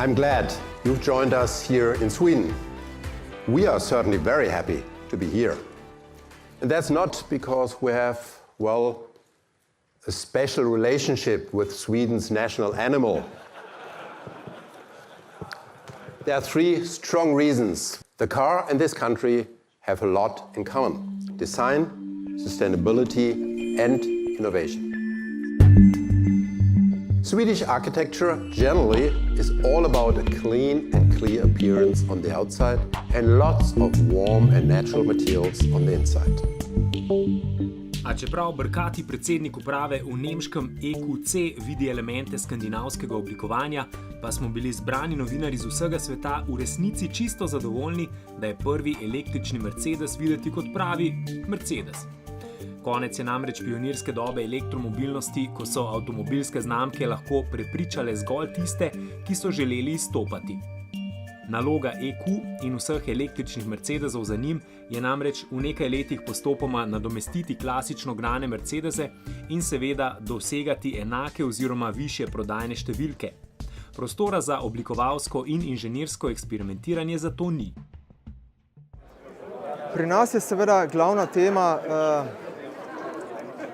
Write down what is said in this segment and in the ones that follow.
I'm glad you've joined us here in Sweden. We are certainly very happy to be here. And that's not because we have, well, a special relationship with Sweden's national animal. There are three strong reasons. The car and this country have a lot in common: design, sustainability, and innovation. Swedish architecture generally is all about a clean and clear appearance on the outside and lots of warm and natural materials on the inside. A čeprav brkati predsednik uprave v nemškem EQC vidi elemente skandinavskega oblikovanja, pa smo bili zbrani novinarji z vsega sveta v resnici čisto zadovoljni, da je prvi električni Mercedes videti kot pravi Mercedes. Konec je namreč pionirske dobe elektromobilnosti, ko so avtomobilske znamke lahko prepričale zgolj tiste, ki so želeli izstopati. Naloga EQ in vseh električnih Mercedesov za njim je namreč v nekaj letih postopoma nadomestiti klasično gnane Mercedese in seveda dosegati enake oziroma višje prodajne številke. Prostora za oblikovalsko in inženirsko eksperimentiranje zato ni. Pri nas je seveda glavna tema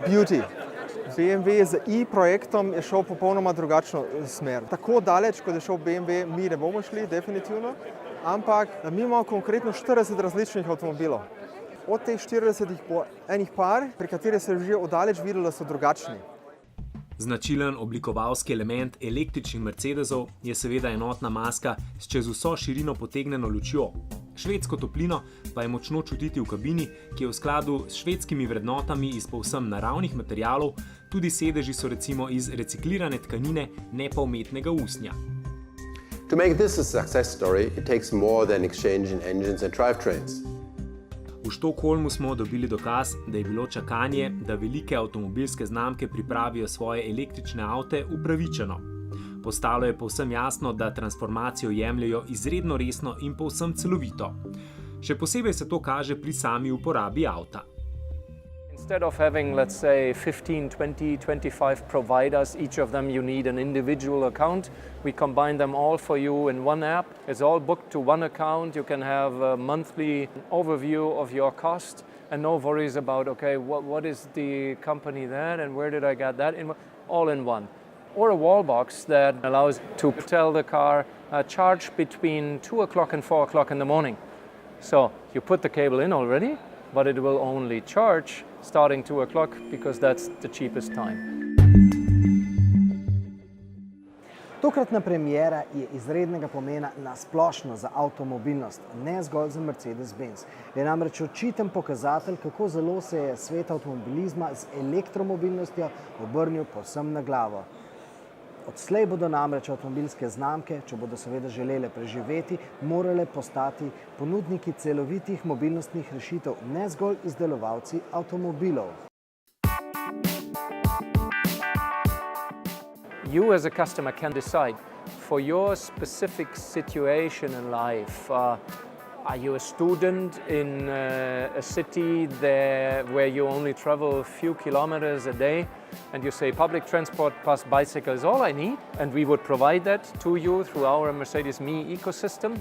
beauty. BMW z i-projektom je šel popolnoma drugačno smer. Tako daleč, kot je šel BMW, mi ne bomo šli, definitivno, ampak mi imamo konkretno 40 različnih avtomobilov. Od teh 40 bo enih par, pri katerih se je že oddaleč videlo, da so drugačni. Značilen oblikovalski element električnih Mercedesov je seveda enotna maska s čez vso širino potegnjeno lučjo. Švedsko toplino pa je močno čutiti v kabini, ki je v skladu s švedskimi vrednotami iz povsem naravnih materialov, tudi sedeži so recimo iz reciklirane tkanine, ne pa umetnega usnja. To make this a success story, it takes more than exchanging engines and drivetrains. V Štokholmu smo dobili dokaz, da je bilo čakanje, da velike avtomobilske znamke pripravijo svoje električne avte, upravičeno. Postalo je povsem jasno, da transformacijo jemljejo izredno resno in povsem celovito. Še posebej se to kaže pri sami uporabi avta. Instead of having, let's say, 15, 20, 25 providers, each of them you need an individual account. We combine them all for you in one app. It's all booked to one account. You can have a monthly overview of your cost and no worries about, okay, what is the company that and where did I get that? All in one. Or a wall box that allows to tell the car charge between 2 o'clock and 4 o'clock in the morning. So you put the cable in already, but it will only charge starting 2 o'clock because that's the cheapest time. Tokratna premiera je izrednega pomena na splošno za avtomobilnost, ne zgolj za Mercedes-Benz. Je namreč očiten pokazatelj, kako zelo se je svet avtomobilizma z elektromobilnostjo obrnil povsem na glavo. Odslej bodo namreč avtomobilske znamke, če bodo seveda želele preživeti, morale postati ponudniki celovitih mobilnostnih rešitev, ne zgolj izdelovalci avtomobilov. You as a customer can decide for your specific situation in life. Are you a student in a city where you only travel a few kilometers a day and you say public transport plus bicycle is all I need, and we would provide that to you through our Mercedes Me ecosystem.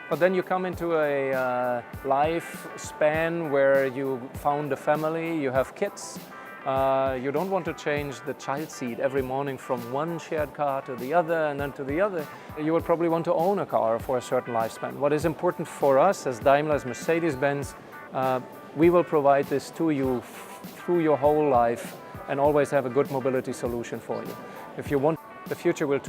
But then you come into a life span where you found a family, you have kids. You don't want to change the child seat every morning from one shared car to the other and then to the other. You will probably want to own a car for a certain lifespan. What is important for us as Daimler, as Mercedes-Benz, we will provide this to you through your whole life and always have a good mobility solution for you. If you want, the future will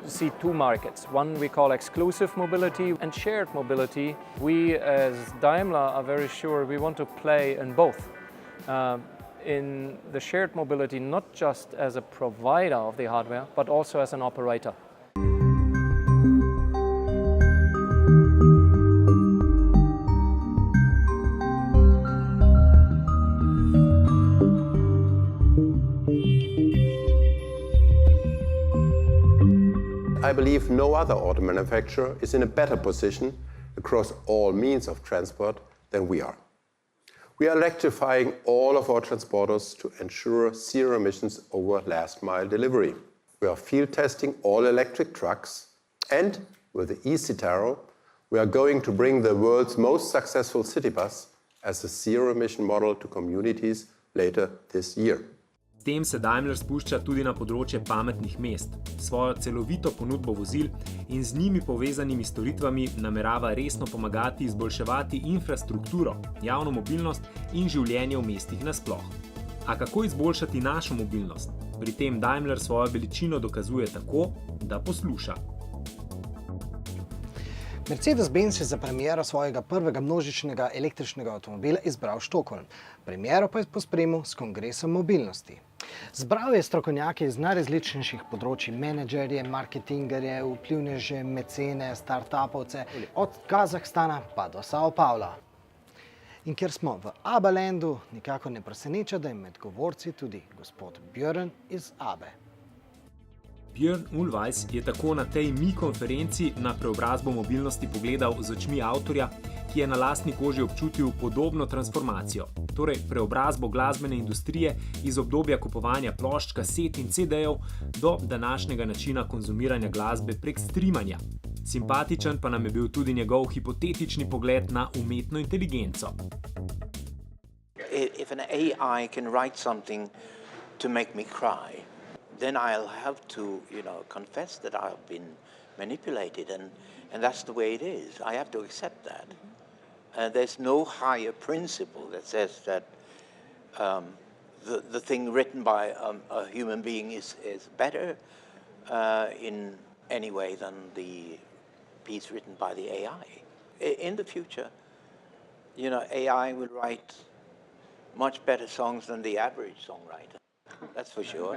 see two markets. One we call exclusive mobility and shared mobility. We as Daimler are very sure we want to play in both. In the shared mobility, not just as a provider of the hardware, but also as an operator. I believe no other auto manufacturer is in a better position across all means of transport than we are. We are electrifying all of our transporters to ensure zero emissions over last mile delivery. We are field testing all electric trucks and with the eCitaro, we are going to bring the world's most successful city bus as a zero-emission model to communities later this year. S tem se Daimler spušča tudi na področje pametnih mest. Svojo celovito ponudbo vozil in z njimi povezanimi storitvami namerava resno pomagati izboljševati infrastrukturo, javno mobilnost in življenje v mestih nasploh. A kako izboljšati našo mobilnost? Pri tem Daimler svojo veličino dokazuje tako, da posluša. Mercedes-Benz je za premiero svojega prvega množičnega električnega avtomobila izbral Stockholm. Premiero pa je pospremil s kongresom mobilnosti. Zbral je strokovnjake iz najrazličnejših področij, menedžerje, marketingerje, vplivneže, mecene, start-upovce, od Kazahstana pa do Sao Paula. In ker smo v ABBA-landu, nikako ne preseneča, da je med govorci tudi gospod Björn iz ABBE. Björn Ulvaeus je tako na tej konferenci na preobrazbo mobilnosti pogledal z očmi avtorja, ki je na lastni koži občutil podobno transformacijo, torej preobrazbo glasbene industrije iz obdobja kupovanja plošč, kaset in CD-jev do današnjega načina konzumiranja glasbe prek streamanja. Simpatičen pa nam je bil tudi njegov hipotetični pogled na umetno inteligenco. If an AI can write something to make me cry, then I'll have to, confess that I've been manipulated, and that's the way it is. I have to accept that. There's no higher principle that says that the thing written by a human being is better in any way than the piece written by the AI. In the future, AI will write much better songs than the average songwriter. That's for sure.